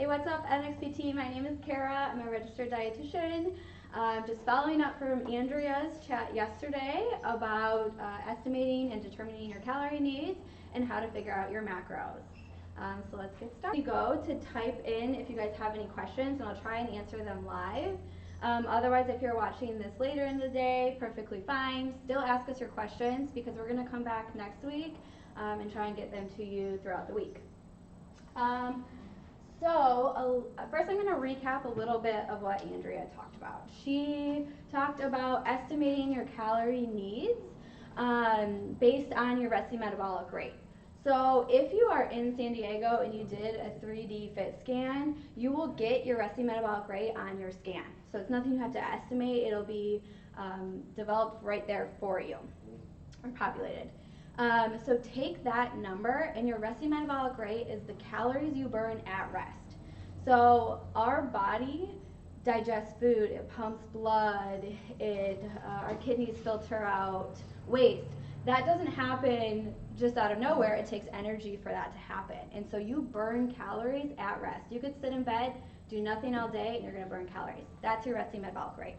Hey, what's up, NXPT? My name is Kara. I'm a registered dietitian. Just following up from Andrea's chat yesterday about estimating and determining your calorie needs and how to figure out your macros. So let's get started. You go to type in if you guys have any questions, and I'll try and answer them live. Otherwise, if you're watching this later in the day, perfectly fine. Still ask us your questions because we're going to come back next week and try and get them to you throughout the week. First I'm going to recap a little bit of what Andrea talked about. She talked about estimating your calorie needs based on your resting metabolic rate. So if you are in San Diego and you did a 3D FIT scan, you will get your resting metabolic rate on your scan. So it's nothing you have to estimate. It'll be developed right there for you or populated. So take that number, and your resting metabolic rate is the calories you burn at rest. So our body digests food, it pumps blood, our kidneys filter out waste. That doesn't happen just out of nowhere. It takes energy for that to happen. And so you burn calories at rest. You could sit in bed, do nothing all day, and you're going to burn calories. That's your resting metabolic rate.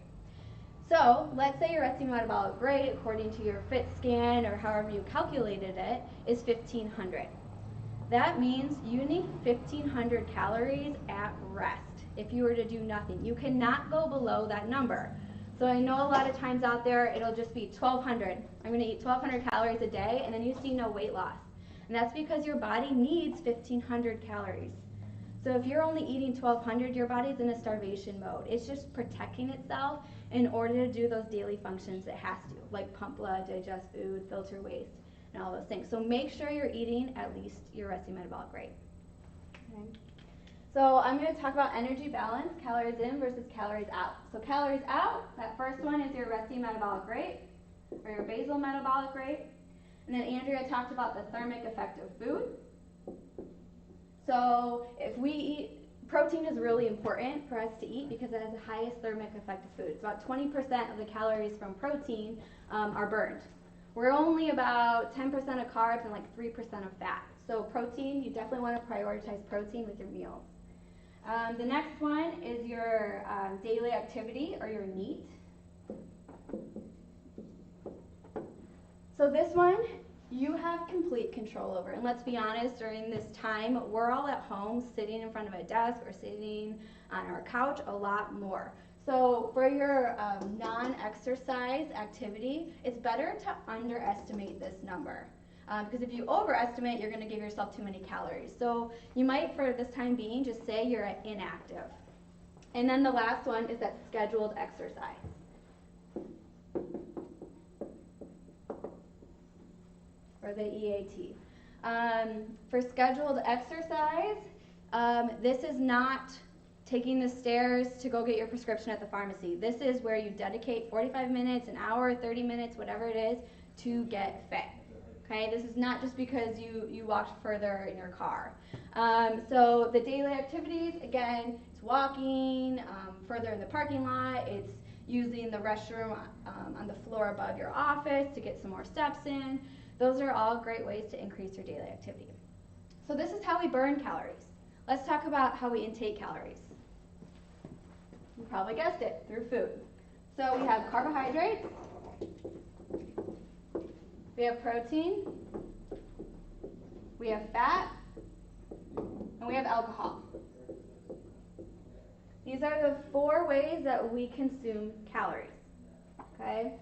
So let's say your resting metabolic rate, according to your FIT scan or however you calculated it, is 1,500. That means you need 1,500 calories at rest if you were to do nothing. You cannot go below that number. So I know a lot of times out there it'll just be 1,200. I'm going to eat 1,200 calories a day, and then you see no weight loss. And that's because your body needs 1,500 calories. So if you're only eating 1,200, your body's in a starvation mode. It's just protecting itself in order to do those daily functions it has to, like pump blood, digest food, filter waste, and all those things. So make sure you're eating at least your resting metabolic rate. Okay. So I'm going to talk about energy balance, calories in versus calories out. So calories out, that first one is your resting metabolic rate, or your basal metabolic rate. And then Andrea talked about the thermic effect of food. So if we eat, protein is really important for us to eat because it has the highest thermic effect of food. It's about 20% of the calories from protein are burned. We're only about 10% of carbs and like 3% of fat. So protein, you definitely want to prioritize protein with your meals. The next one is your daily activity or your NEAT. So this one, you have complete control over. And let's be honest, during this time, we're all at home sitting in front of a desk or sitting on our couch a lot more. So for your non-exercise activity, it's better to underestimate this number. Because if you overestimate, you're going to give yourself too many calories. So you might, for this time being, just say you're inactive. And then the last one is that scheduled exercise. Or the EAT. For scheduled exercise, this is not taking the stairs to go get your prescription at the pharmacy. This is where you dedicate 45 minutes, an hour, 30 minutes, whatever it is, to get fit. Okay, this is not just because you walked further in your car. So the daily activities, again, it's walking further in the parking lot, it's using the restroom on the floor above your office to get some more steps in. Those are all great ways to increase your daily activity. So this is how we burn calories. Let's talk about how we intake calories. You probably guessed it, through food. So we have carbohydrates, we have protein, we have fat, and we have alcohol. These are the 4 ways that we consume calories. Okay?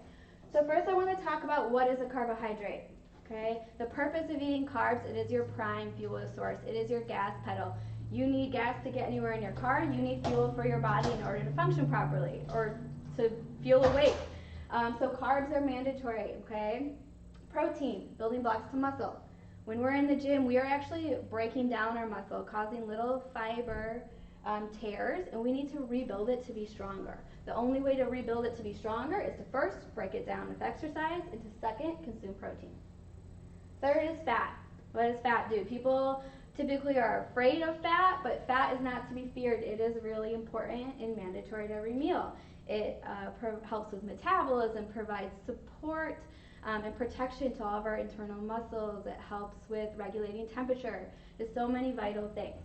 So first I want to talk about what is a carbohydrate. Okay? The purpose of eating carbs, it is your prime fuel source. It is your gas pedal. You need gas to get anywhere in your car. You need fuel for your body in order to function properly or to feel awake. So carbs are mandatory, okay? Protein, building blocks to muscle. When we're in the gym, we are actually breaking down our muscle, causing little fiber tears, and we need to rebuild it to be stronger. The only way to rebuild it to be stronger is to first break it down with exercise, and to second, consume protein. Third is fat. What does fat do? People typically are afraid of fat, but fat is not to be feared. It is really important and mandatory to every meal. It helps with metabolism, provides support and protection to all of our internal muscles. It helps with regulating temperature. There's so many vital things.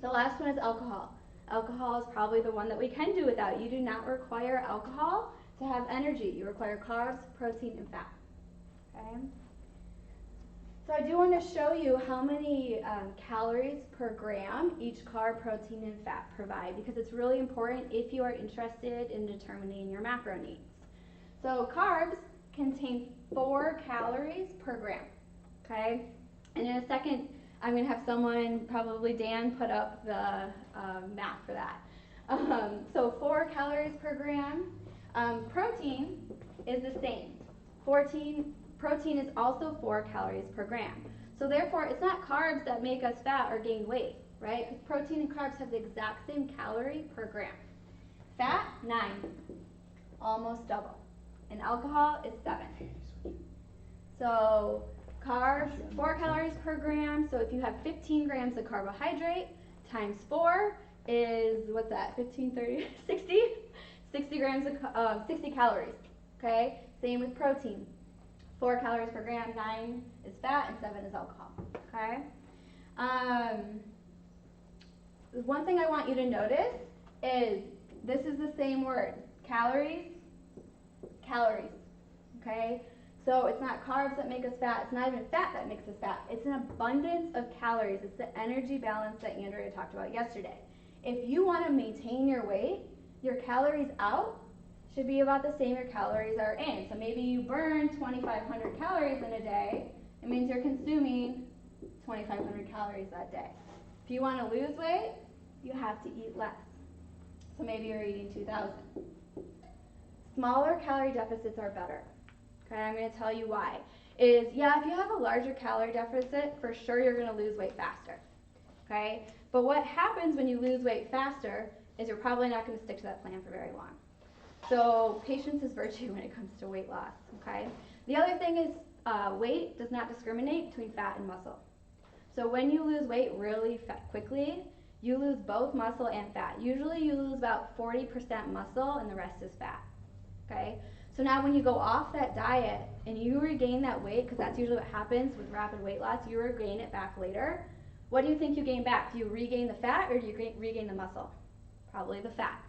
The last one is alcohol. Alcohol is probably the one that we can do without. You do not require alcohol to have energy. You require carbs, protein, and fat. Okay? So I do want to show you how many calories per gram each carb, protein, and fat provide, because it's really important if you are interested in determining your macro needs. So carbs contain 4 calories per gram. Okay? And in a second, I'm going to have someone, probably Dan, put up the math for that. So 4 calories per gram. Protein is the same. Protein is also 4 calories per gram. So therefore, it's not carbs that make us fat or gain weight, right? Because protein and carbs have the exact same calorie per gram. Fat, 9, almost double. And alcohol is 7. So carbs, 4 calories per gram. So if you have 15 grams of carbohydrate times 4 is, what's that, 15, 30, 60? 60 grams of 60 calories, okay? Same with protein. 4 calories per gram, 9 is fat, and 7 is alcohol, okay? One thing I want you to notice is this is the same word, calories, okay? So it's not carbs that make us fat, it's not even fat that makes us fat. It's an abundance of calories. It's the energy balance that Andrea talked about yesterday. If you want to maintain your weight, your calories out should be about the same your calories are in. So maybe you burn 2,500 calories in a day. It means you're consuming 2,500 calories that day. If you want to lose weight, you have to eat less. So maybe you're eating 2,000. Smaller calorie deficits are better. Okay, I'm going to tell you why. If you have a larger calorie deficit, for sure you're going to lose weight faster. Okay? But what happens when you lose weight faster is you're probably not going to stick to that plan for very long. So patience is virtue when it comes to weight loss, okay? The other thing is weight does not discriminate between fat and muscle. So when you lose weight really quickly, you lose both muscle and fat. Usually you lose about 40% muscle and the rest is fat, okay? So now when you go off that diet and you regain that weight, because that's usually what happens with rapid weight loss, you regain it back later. What do you think you gain back? Do you regain the fat or do you regain the muscle? Probably the fat,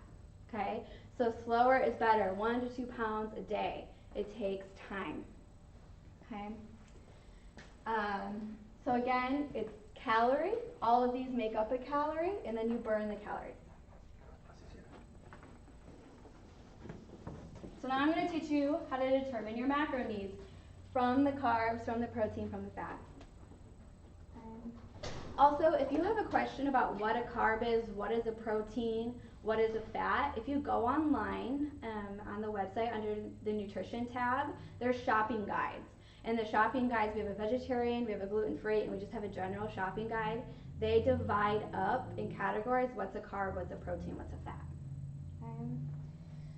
okay? So slower is better, 1 to 2 pounds a day. It takes time, okay? So again, it's calorie. All of these make up a calorie, and then you burn the calories. So now I'm going to teach you how to determine your macro needs from the carbs, from the protein, from the fat. Also, if you have a question about what a carb is, what is a protein, what is a fat, if you go online on the website under the nutrition tab, there's shopping guides. And the shopping guides, we have a vegetarian, we have a gluten-free, and we just have a general shopping guide. They divide up in categories, what's a carb, what's a protein, what's a fat. Okay.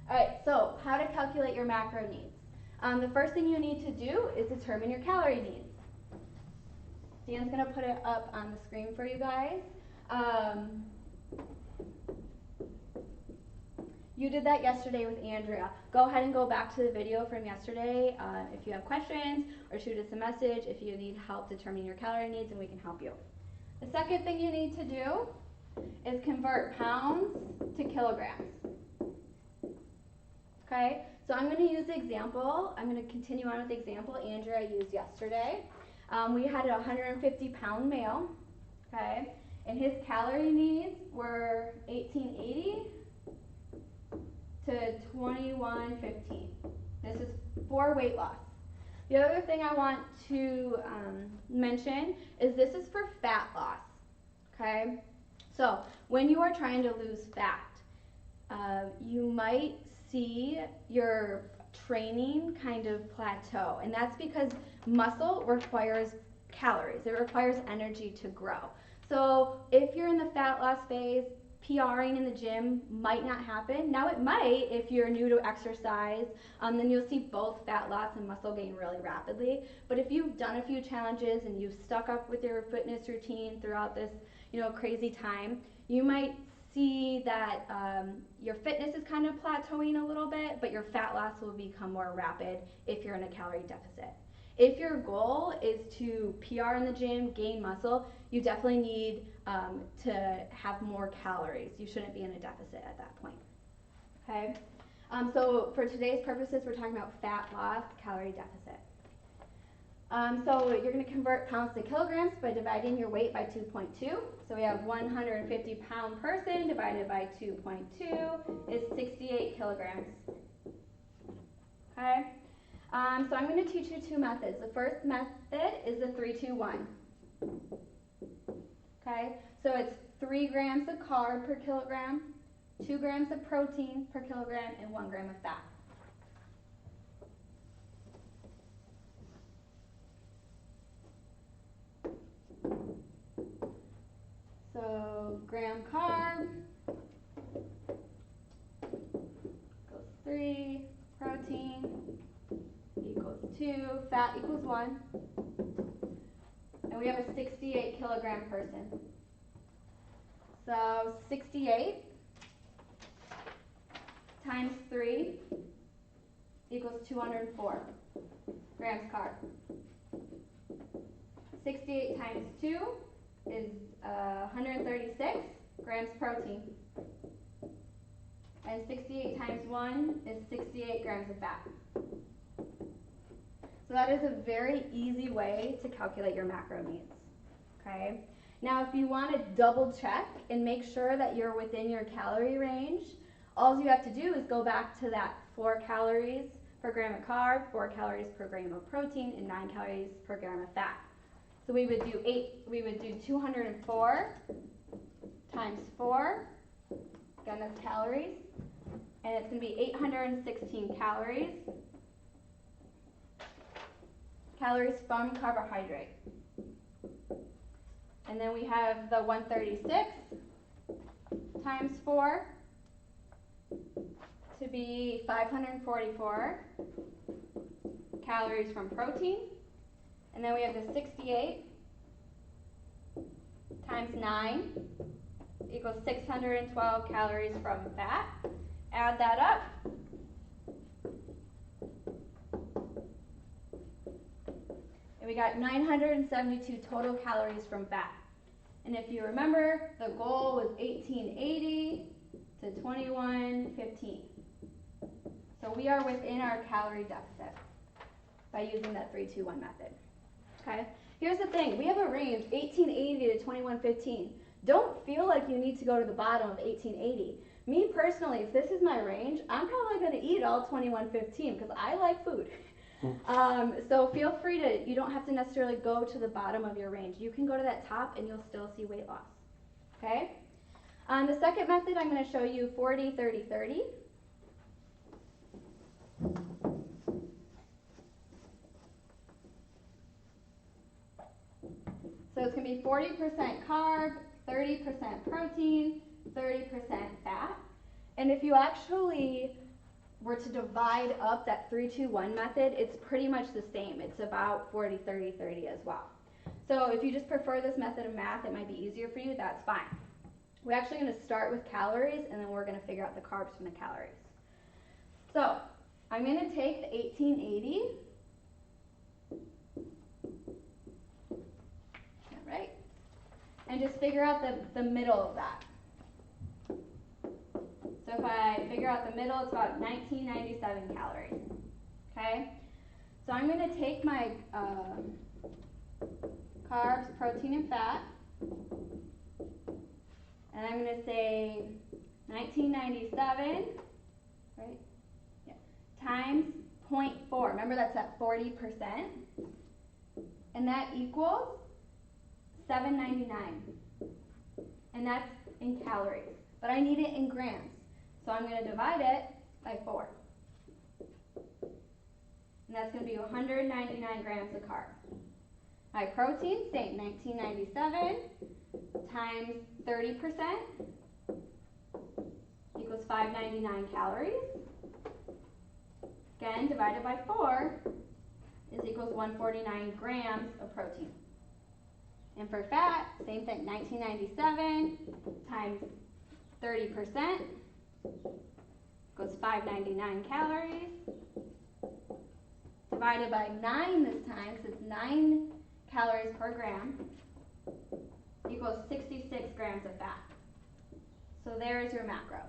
All right, so how to calculate your macro needs. The first thing you need to do is determine your calorie needs. Dan's going to put it up on the screen for you guys. You did that yesterday with Andrea. Go ahead and go back to the video from yesterday if you have questions, or shoot us a message if you need help determining your calorie needs, and we can help you. The second thing you need to do is convert pounds to kilograms. Okay, so I'm going to use the example. I'm going to continue on with the example Andrea used yesterday. We had a 150-pound male, okay, and his calorie needs were 1880 to 2115. This is for weight loss. The other thing I want to mention is this is for fat loss, okay? So when you are trying to lose fat, you might see your training kind of plateau, and that's because muscle requires calories. It requires energy to grow. So if you're in the fat loss phase, PRing in the gym might not happen. Now it might if you're new to exercise, then you'll see both fat loss and muscle gain really rapidly. But if you've done a few challenges and you've stuck up with your fitness routine throughout this, crazy time, you might see that your fitness is kind of plateauing a little bit, but your fat loss will become more rapid if you're in a calorie deficit. If your goal is to PR in the gym, gain muscle, you definitely need to have more calories. You shouldn't be in a deficit at that point. Okay? So for today's purposes, we're talking about fat loss, calorie deficit. So you're going to convert pounds to kilograms by dividing your weight by 2.2. So we have 150-pound person divided by 2.2 is 68 kilograms. Okay? So I'm going to teach you two methods. The first method is the 3-2-1. Okay? So it's 3 grams of carb per kilogram, 2 grams of protein per kilogram, and 1 gram of fat. So gram carb equals 3, protein equals 2, fat equals 1, and we have a 68 kilogram person. So 68 times 3 equals 204 grams carb. 68 times 2 is 136 grams protein. And 68 times 1 is 68 grams of fat. So that is a very easy way to calculate your macro needs. Okay? Now if you want to double check and make sure that you're within your calorie range, all you have to do is go back to that 4 calories per gram of carb, 4 calories per gram of protein, and 9 calories per gram of fat. So we would do 204 times 4, again that's calories, and it's going to be 816 calories from carbohydrate. And then we have the 136 times 4 to be 544 calories from protein. And then we have the 68 times 9 equals 612 calories from fat. Add that up. And we got 972 total calories from fat. And if you remember, the goal was 1880 to 2115. So we are within our calorie deficit by using that 3-2-1 method. Okay? Here's the thing. We have a range, 1880 to 2115. Don't feel like you need to go to the bottom of 1880. Me personally, if this is my range, I'm probably going to eat all 2115 because I like food. So feel free to, you don't have to necessarily go to the bottom of your range. You can go to that top and you'll still see weight loss. Okay? The second method, I'm going to show you 40, 30, 30. So it's going to be 40% carb, 30% protein, 30% fat. And if you actually were to divide up that 3-2-1 method, it's pretty much the same. It's about 40, 30, 30 as well. So if you just prefer this method of math, it might be easier for you, that's fine. We're actually going to start with calories, and then we're going to figure out the carbs from the calories. So I'm going to take the 1880. All right. And just figure out the middle of that. So if I figure out the middle, it's about 1997 calories. Okay? So I'm going to take my carbs, protein, and fat, and I'm going to say 1997, right? Yeah. Times 0.4. Remember that's at 40%. And that equals 799. And that's in calories. But I need it in grams. So I'm going to divide it by 4. And that's going to be 199 grams of carbs. My protein, same, 1997 times 30% equals 599 calories. Again, divided by 4 is equals 149 grams of protein. And for fat, same thing, 1997 times 30% equals 599 calories, divided by 9 this time, because it's 9 calories per gram, equals 66 grams of fat. So there's your macros.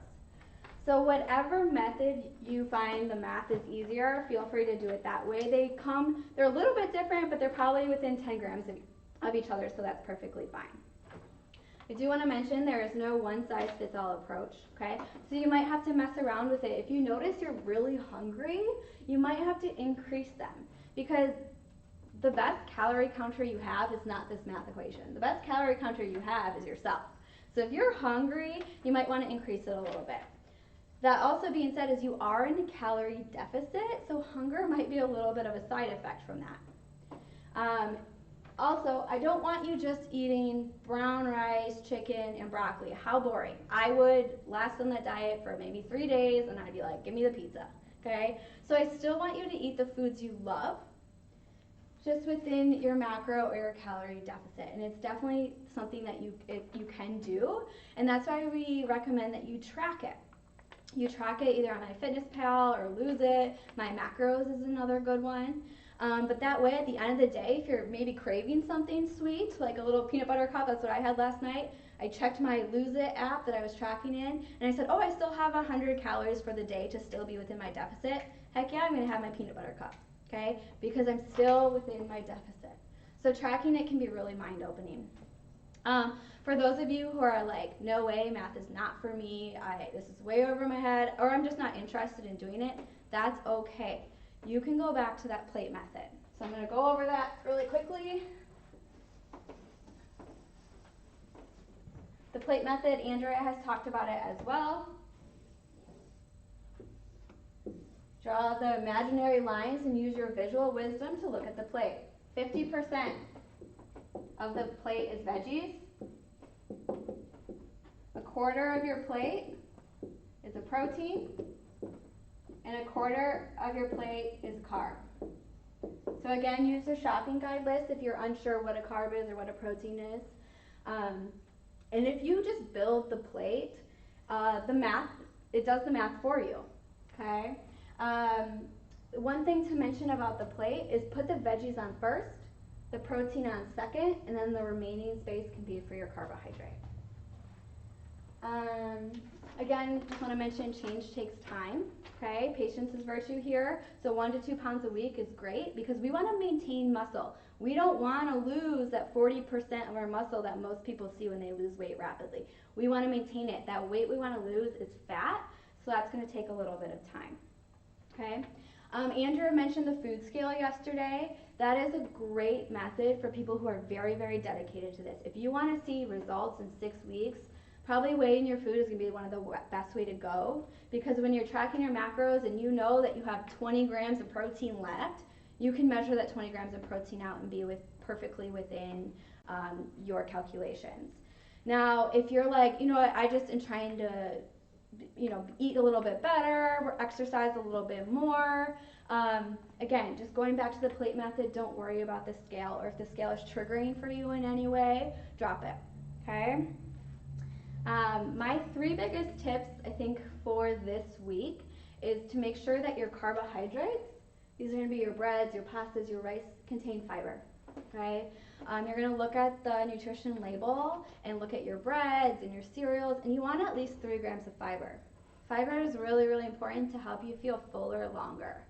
So whatever method you find the math is easier, feel free to do it that way. They're a little bit different, but they're probably within 10 grams of each other, so that's perfectly fine. I do want to mention there is no one-size-fits-all approach, okay? So you might have to mess around with it. If you notice you're really hungry, you might have to increase them, because the best calorie counter you have is not this math equation. The best calorie counter you have is yourself. So if you're hungry, you might want to increase it a little bit. That also being said is you are in a calorie deficit, so hunger might be a little bit of a side effect from that. Also, I don't want you just eating brown rice, chicken, and broccoli. How boring. I would last on that diet for maybe 3 days, and I'd be like, give me the pizza, okay? So I still want you to eat the foods you love, just within your macro or your calorie deficit. And it's definitely something that you can do, and that's why we recommend that you track it. You track it either on MyFitnessPal or Lose It. My Macros is another good one. But that way, at the end of the day, if you're maybe craving something sweet, like a little peanut butter cup, that's what I had last night, I checked my Lose It app that I was tracking in, and I said, oh, I still have 100 calories for the day to still be within my deficit. Heck yeah, I'm going to have my peanut butter cup, okay, because I'm still within my deficit. So tracking it can be really mind-opening. For those of you who are like, no way, math is not for me, this is way over my head, or I'm just not interested in doing it, that's okay. You can go back to that plate method. So I'm going to go over that really quickly. The plate method, Andrea has talked about it as well. Draw the imaginary lines and use your visual wisdom to look at the plate. 50% of the plate is veggies. A quarter of your plate is a protein. And a quarter of your plate is carb. So again, use the shopping guide list if you're unsure what a carb is or what a protein is. And if you just build the plate, it does the math for you, okay? One thing to mention about the plate is put the veggies on first, the protein on second, and then the remaining space can be for your carbohydrate. Again, just want to mention change takes time, okay? Patience is virtue here. So 1 to 2 pounds a week is great because we want to maintain muscle. We don't want to lose that 40% of our muscle that most people see when they lose weight rapidly. We want to maintain it. That weight we want to lose is fat, so that's going to take a little bit of time, okay? Andrew mentioned the food scale yesterday. That is a great method for people who are very, very dedicated to this. If you want to see results in 6 weeks, probably weighing your food is going to be one of the best way to go, because when you're tracking your macros and you know that you have 20 grams of protein left, you can measure that 20 grams of protein out and be perfectly within your calculations. Now, if you're like, you know what, I just am trying to, eat a little bit better, exercise a little bit more, again, just going back to the plate method, don't worry about the scale, or if the scale is triggering for you in any way, drop it, okay? My 3 biggest tips, I think, for this week is to make sure that your carbohydrates, these are going to be your breads, your pastas, your rice, contain fiber, okay? You're going to look at the nutrition label and look at your breads and your cereals, and you want at least 3 grams of fiber. Fiber is really, really important to help you feel fuller longer.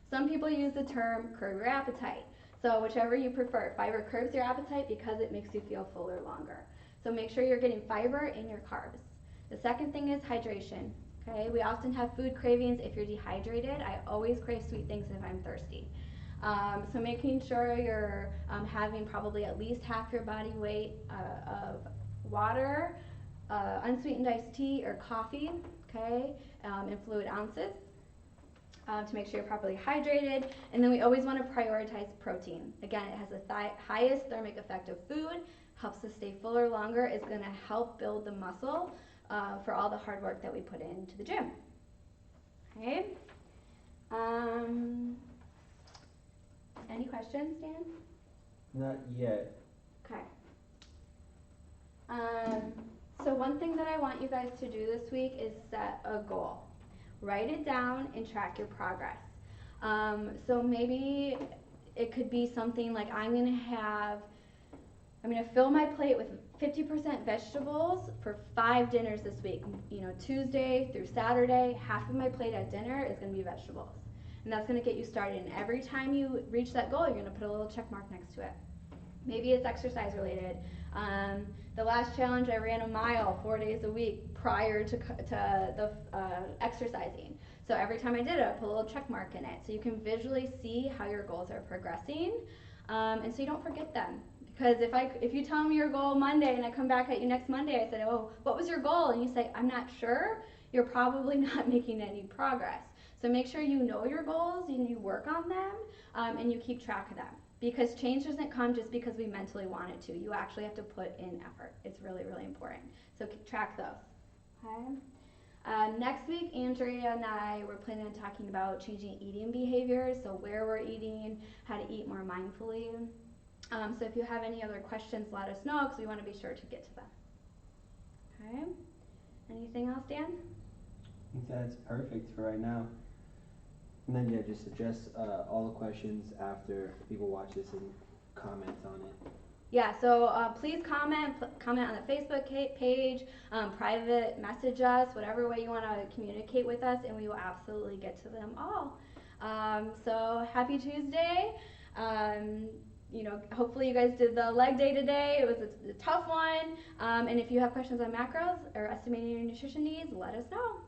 Some people use the term curb your appetite. So whichever you prefer, fiber curbs your appetite because it makes you feel fuller longer. So make sure you're getting fiber in your carbs. The second thing is hydration. Okay, we often have food cravings if you're dehydrated. I always crave sweet things if I'm thirsty. So making sure you're having probably at least half your body weight of water, unsweetened iced tea or coffee, okay, in fluid ounces. To make sure you're properly hydrated. And then we always want to prioritize protein. Again, it has the highest thermic effect of food, helps us stay fuller longer, is going to help build the muscle for all the hard work that we put into the gym. Okay. Any questions, Dan? Not yet. Okay. So one thing that I want you guys to do this week is set a goal. Write it down and track your progress. So maybe it could be something like I'm gonna fill my plate with 50% vegetables for 5 dinners this week. You know, Tuesday through Saturday, half of my plate at dinner is gonna be vegetables. And that's gonna get you started. And every time you reach that goal, you're gonna put a little check mark next to it. Maybe it's exercise related. The last challenge, I ran a mile 4 days a week prior to the exercising. So every time I did it, I put a little check mark in it. So you can visually see how your goals are progressing, and so you don't forget them. Because if you tell me your goal Monday and I come back at you next Monday, I said, oh, what was your goal? And you say, I'm not sure, you're probably not making any progress. So make sure you know your goals and you work on them, and you keep track of them. Because change doesn't come just because we mentally want it to. You actually have to put in effort. It's really, really important. So track those. Okay. Next week, Andrea and I were planning on talking about changing eating behaviors, so where we're eating, how to eat more mindfully. So if you have any other questions, let us know because we want to be sure to get to them. Okay. Anything else, Dan? I think that's perfect for right now. And then yeah, just address all the questions after people watch this and comment on it. Yeah, so please comment on the Facebook page, private message us, whatever way you want to communicate with us, and we will absolutely get to them all. So happy Tuesday. You know, hopefully you guys did the leg day today. It was a tough one. And if you have questions on macros or estimating your nutrition needs, let us know.